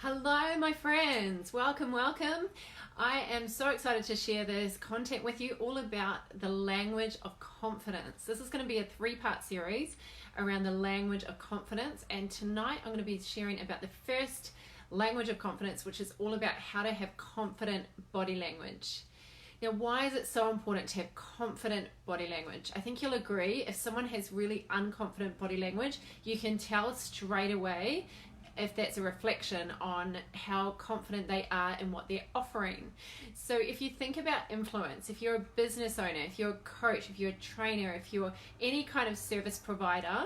Hello, my friends. Welcome, welcome. I am so excited to share this content with you all about the language of confidence. This is going to be a three-part series around the language of confidence, and tonight I'm going to be sharing about the first language of confidence, which is all about how to have confident body language. Now, why is it so important to have confident body language? I think you'll agree, if someone has really unconfident body language, you can tell straight away if that's a reflection on how confident they are in what they're offering. So if you think about influence, if you're a business owner, if you're a coach, if you're a trainer, if you're any kind of service provider,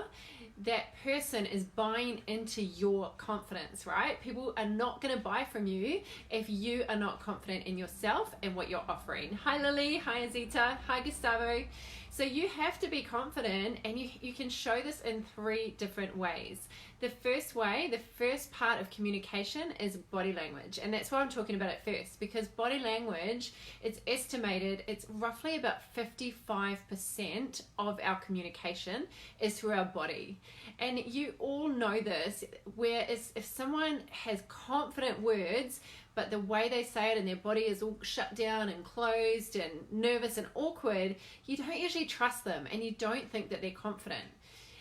that person is buying into your confidence, right? People are not going to buy from you if you are not confident in yourself and what you're offering. Hi Lily, hi Azita, hi Gustavo. So you have to be confident, and you can show this in three different ways. The first way, the first part of communication is body language. And that's why I'm talking about it first, because body language, it's estimated, it's roughly about 55% of our communication is through our body. And you all know this, whereas if someone has confident words, but the way they say it and their body is all shut down and closed and nervous and awkward, you don't usually trust them and you don't think that they're confident.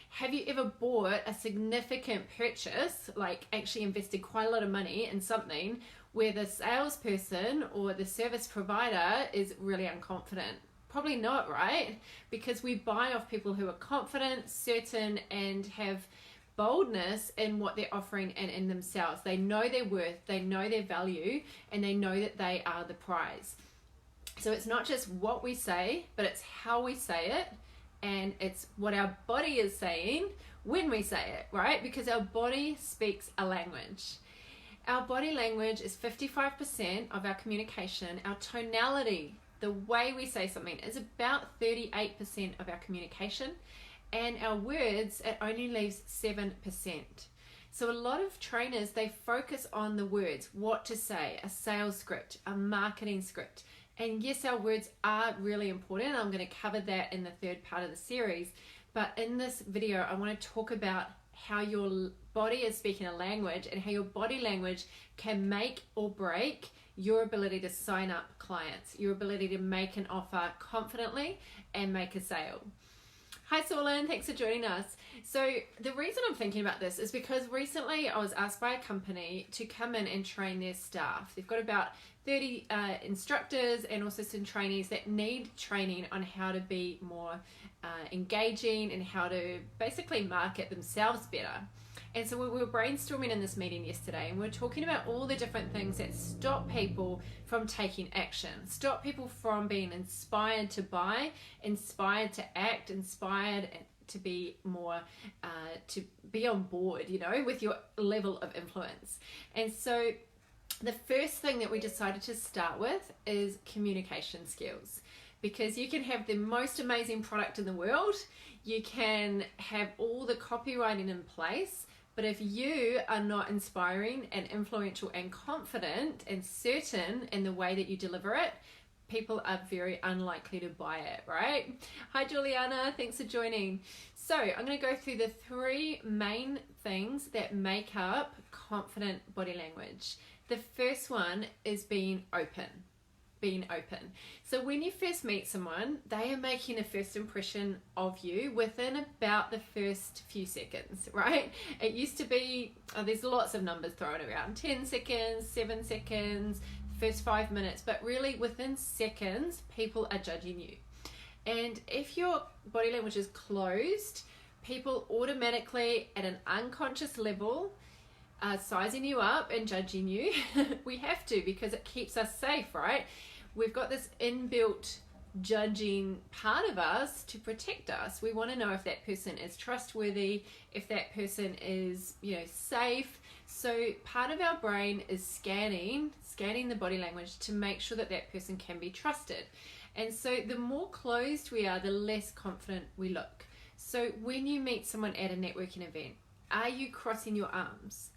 Have you ever bought a significant purchase, like actually invested quite a lot of money in something, where the salesperson or the service provider is really unconfident? Probably not, right? Because we buy off people who are confident, certain, and have boldness in what they're offering and in themselves. They know their worth, they know their value, and they know that they are the prize. So it's not just what we say, but it's how we say it, and it's what our body is saying when we say it, right? Because our body speaks a language. Our body language is 55% of our communication. Our tonality, the way we say something, is about 38% of our communication. And our words, it only leaves 7%. So a lot of trainers, they focus on the words, what to say, a sales script, a marketing script. And yes, our words are really important. I'm going to cover that in the third part of the series. But in this video, I want to talk about how your body is speaking a language and how your body language can make or break your ability to sign up clients, your ability to make an offer confidently and make a sale. Hi Solon, thanks for joining us. So the reason I'm thinking about this is because recently I was asked by a company to come in and train their staff. They've got about 30 instructors and also some trainees that need training on how to be more engaging and how to basically market themselves better. And so we were brainstorming in this meeting yesterday, and we were talking about all the different things that stop people from taking action, stop people from being inspired to buy, inspired to act, inspired to be more, to be on board, with your level of influence. And so the first thing that we decided to start with is communication skills. Because you can have the most amazing product in the world, you can have all the copywriting in place, but if you are not inspiring and influential and confident and certain in the way that you deliver it, people are very unlikely to buy it, right? Hi Juliana, thanks for joining. So I'm going to go through the three main things that make up confident body language. The first one is being open. Being open. So when you first meet someone, they are making a first impression of you within about the first few seconds, right? It used to be, there's lots of numbers thrown around, 10 seconds, 7 seconds, first 5 minutes, but really within seconds, people are judging you. And if your body language is closed, people automatically at an unconscious level are sizing you up and judging you. We have to, because it keeps us safe, right? We've got this inbuilt judging part of us to protect us. We want to know if that person is trustworthy, if that person is, safe. So part of our brain is scanning the body language to make sure that that person can be trusted. And so the more closed we are, the less confident we look. So when you meet someone at a networking event, are you crossing your arms?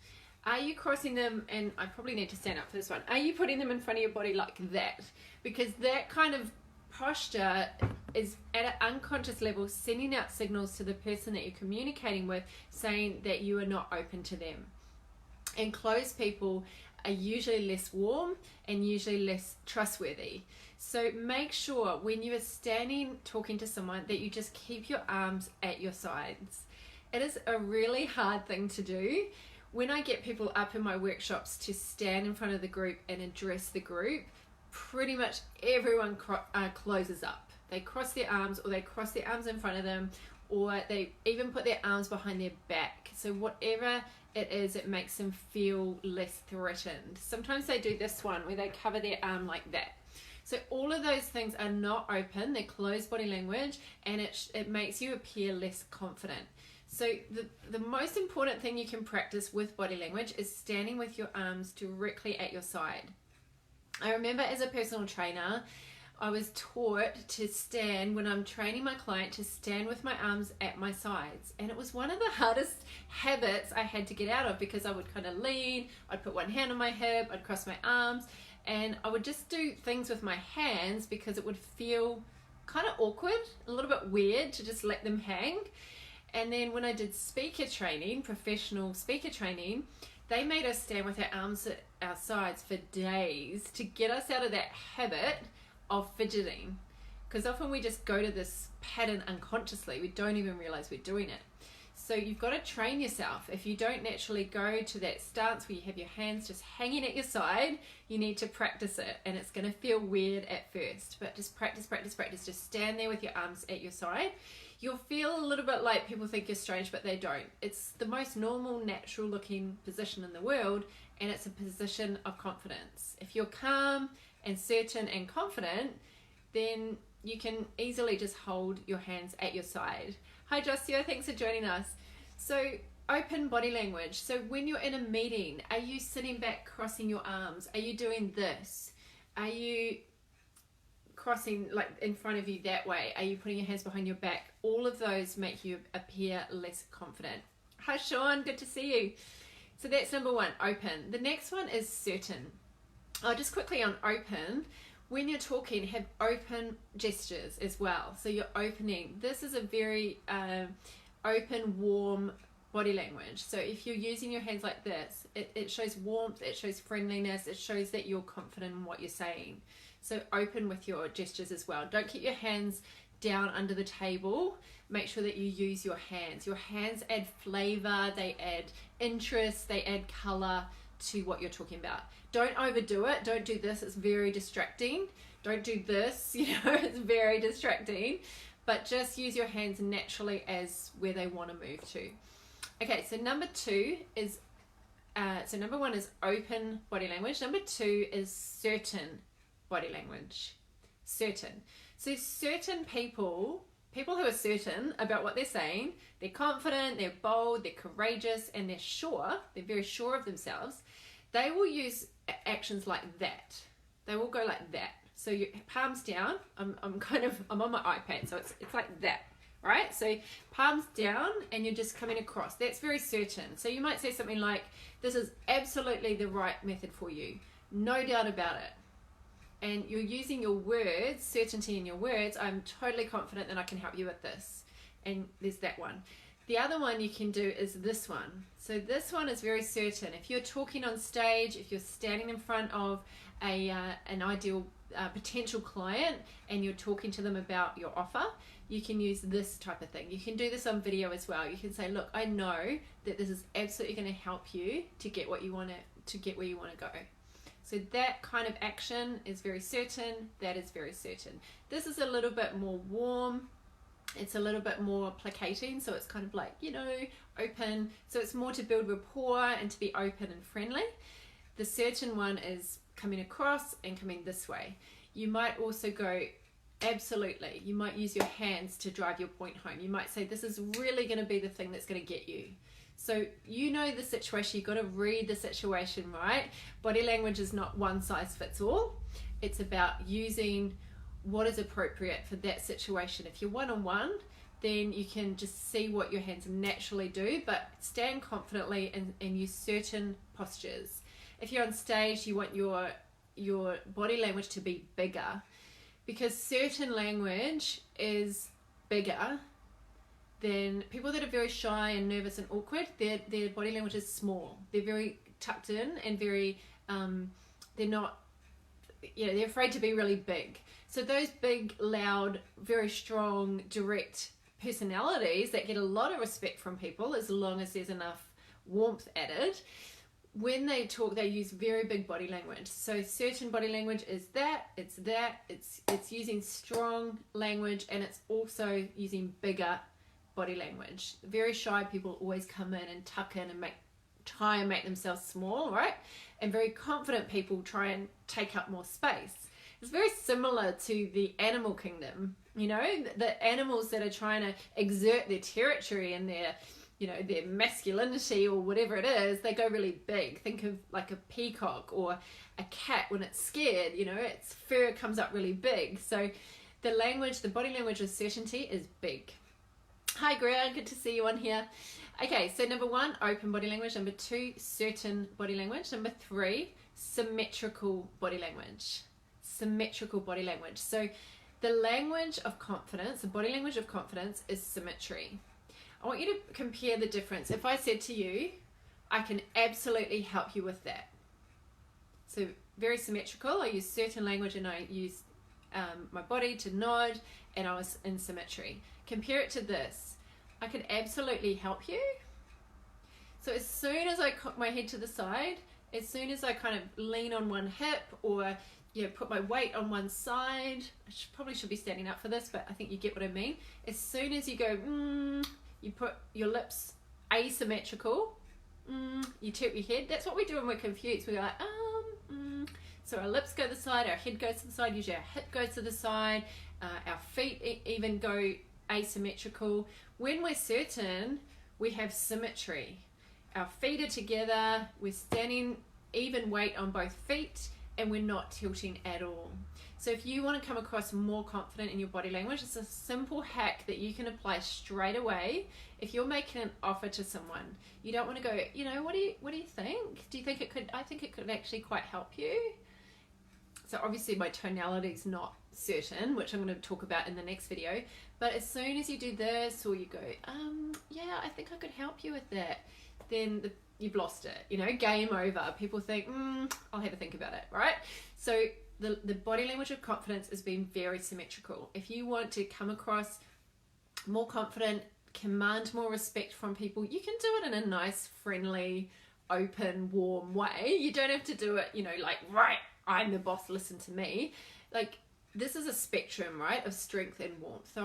Are you crossing them, and I probably need to stand up for this one, are you putting them in front of your body like that? Because that kind of posture is at an unconscious level sending out signals to the person that you're communicating with, saying that you are not open to them. And closed people are usually less warm and usually less trustworthy. So make sure when you are standing talking to someone that you just keep your arms at your sides. It is a really hard thing to do. When I get people up in my workshops to stand in front of the group and address the group, pretty much everyone closes up. They cross their arms, or they cross their arms in front of them, or they even put their arms behind their back. So whatever it is, it makes them feel less threatened. Sometimes they do this one where they cover their arm like that. So all of those things are not open, they're closed body language, and it makes you appear less confident. So the most important thing you can practice with body language is standing with your arms directly at your side. I remember as a personal trainer, I was taught to stand, when I'm training my client, to stand with my arms at my sides. And it was one of the hardest habits I had to get out of, because I would kind of lean, I'd put one hand on my hip, I'd cross my arms, and I would just do things with my hands because it would feel kind of awkward, a little bit weird to just let them hang. And then when I did speaker training, professional speaker training, they made us stand with our arms at our sides for days to get us out of that habit of fidgeting, because often we just go to this pattern unconsciously. We don't even realize we're doing it. So you've got to train yourself. If you don't naturally go to that stance where you have your hands just hanging at your side, you need to practice it, and it's going to feel weird at first, but just practice. Just stand there with your arms at your side. You'll feel a little bit like people think you're strange, but they don't. It's the most normal, natural looking position in the world, and it's a position of confidence. If you're calm and certain and confident, then you can easily just hold your hands at your side. Hi Josia, thanks for joining us. So open body language. So when you're in a meeting, are you sitting back crossing your arms? Are you doing this? Are you crossing like in front of you that way? Are you putting your hands behind your back? All of those make you appear less confident. Hi Sean, good to see you. So that's number one, open. The next one is certain. Just quickly on open, when you're talking, have open gestures as well. So you're opening. This is a very open, warm body language. So if you're using your hands like this, it shows warmth, it shows friendliness, it shows that you're confident in what you're saying. So open with your gestures as well. Don't keep your hands down under the table. Make sure that you use your hands. Your hands add flavor, they add interest, they add color to what you're talking about. Don't overdo it. Don't do this, it's very distracting. Don't do this, it's very distracting. But just use your hands naturally as where they want to move to. Okay, so number two is, so number one is open body language. Number two is certain body language. Certain. So certain people who are certain about what they're saying, they're confident, they're bold, they're courageous, and they're sure, they're very sure of themselves, they will use actions like that. They will go like that. So your palms down, I'm on my iPad, so it's like that, right? So palms down and you're just coming across. That's very certain. So you might say something like, this is absolutely the right method for you. No doubt about it. And you're using your words, certainty in your words. I'm totally confident that I can help you with this. And there's that one. The other one you can do is this one. So this one is very certain. If you're talking on stage, if you're standing in front of an ideal potential client and you're talking to them about your offer, you can use this type of thing. You can do this on video as well. You can say, look, I know that this is absolutely going to help you to get what you want to get where you want to go. So that kind of action is very certain. That is very certain. This is a little bit more warm. It's a little bit more placating. So it's kind of like, open. So it's more to build rapport and to be open and friendly. The certain one is coming across and coming this way. You might also go, absolutely. You might use your hands to drive your point home. You might say, this is really going to be the thing that's going to get you. So the situation, you've got to read the situation, right? Body language is not one size fits all. It's about using what is appropriate for that situation. If you're one-on-one, then you can just see what your hands naturally do, but stand confidently and use certain postures. If you're on stage, you want your body language to be bigger, because certain language is bigger than people that are very shy and nervous and awkward. Their body language is small. They're very tucked in and very, they're not, they're afraid to be really big. So those big, loud, very strong, direct personalities that get a lot of respect from people as long as there's enough warmth added, when they talk, they use very big body language. So certain body language is it's using strong language, and it's also using bigger body language. Very shy people always come in and tuck in and try and make themselves small, right? And very confident people try and take up more space. It's very similar to the animal kingdom, the animals that are trying to exert their territory and their masculinity or whatever it is, they go really big. Think of like a peacock or a cat when it's scared, its fur comes up really big. So the body language of certainty is big. Hi Greg, good to see you on here. Okay, so number 1, open body language. Number 2, certain body language. Number 3, symmetrical body language. Symmetrical body language. So the language of confidence, the body language of confidence is symmetry. I want you to compare the difference. If I said to you, I can absolutely help you with that. So very symmetrical. I use certain language and I use my body to nod, and I was in symmetry. Compare it to this. I can absolutely help you. So as soon as I cock my head to the side, as soon as I kind of lean on one hip or put my weight on one side, probably should be standing up for this, but I think you get what I mean. As soon as you go, you put your lips asymmetrical, you tilt your head. That's what we do when we're confused. We go like, So our lips go to the side, our head goes to the side, usually our hip goes to the side, our feet even go asymmetrical. When we're certain, we have symmetry. Our feet are together, we're standing even weight on both feet, and we're not tilting at all. So if you want to come across more confident in your body language, it's a simple hack that you can apply straight away. If you're making an offer to someone, you don't want to go, what do you think? Do you think I think it could actually quite help you? So obviously my tonality is not certain, which I'm going to talk about in the next video. But as soon as you do this, or you go, yeah, I think I could help you with that, then you've lost it, game over. People think, I'll have a think about it, right? So the body language of confidence is being very symmetrical. If you want to come across more confident, command more respect from people, you can do it in a nice, friendly, open, warm way. You don't have to do it, right, I'm the boss, listen to me. Like, this is a spectrum, right, of strength and warmth.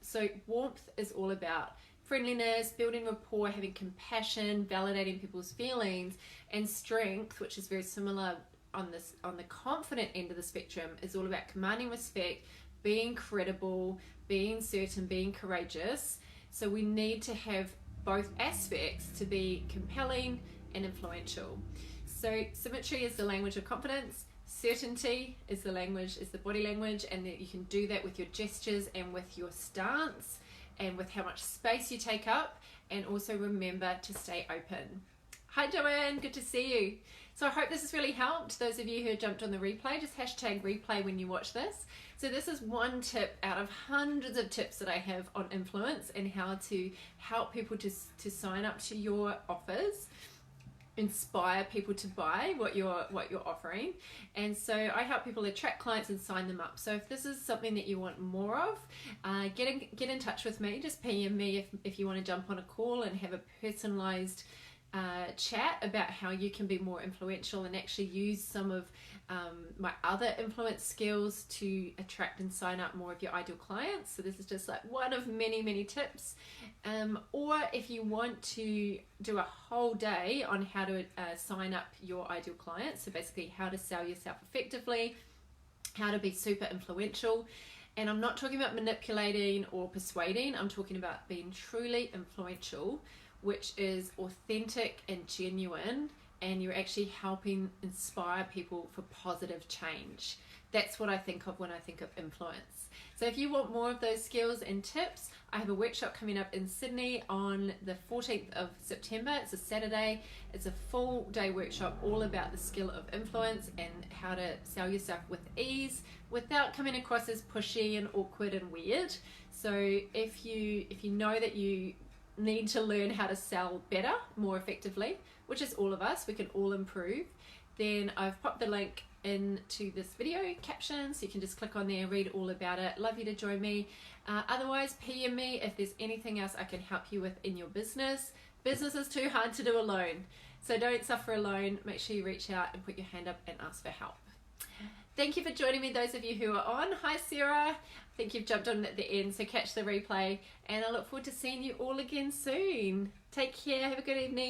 So warmth is all about friendliness, building rapport, having compassion, validating people's feelings, and strength, which is very similar on the confident end of the spectrum, is all about commanding respect, being credible, being certain, being courageous. So we need to have both aspects to be compelling and influential. So symmetry is the language of confidence. Certainty is the body language, and that you can do that with your gestures and with your stance and with how much space you take up, and also remember to stay open. Hi Joanne, good to see you. So I hope this has really helped. Those of you who jumped on the replay, just hashtag replay when you watch this. So this is one tip out of hundreds of tips that I have on influence and how to help people to sign up to your offers, inspire people to buy what you're offering. And so I help people attract clients and sign them up. So if this is something that you want more of, get in touch with me. Just PM me if you want to jump on a call and have a personalized chat about how you can be more influential and actually use some of my other influence skills to attract and sign up more of your ideal clients. So this is just like one of many tips. Or if you want to do a whole day on how to sign up your ideal clients, so basically how to sell yourself effectively, how to be super influential. And I'm not talking about manipulating or persuading, I'm talking about being truly influential, which is authentic and genuine, and you're actually helping inspire people for positive change. That's what I think of when I think of influence. So if you want more of those skills and tips, I have a workshop coming up in Sydney on the 14th of September. It's a Saturday. It's a full day workshop all about the skill of influence and how to sell yourself with ease without coming across as pushy and awkward and weird. So if you know that you need to learn how to sell better, more effectively, which is all of us, we can all improve, then I've popped the link into this video caption, so you can just click on there and read all about it. Love you to join me. Otherwise, PM me if there's anything else I can help you with in your business. Business is too hard to do alone, so don't suffer alone. Make sure you reach out and put your hand up and ask for help. Thank you for joining me, those of you who are on. Hi Sarah, I think you've jumped on at the end, so catch the replay, and I look forward to seeing you all again soon. Take care, have a good evening.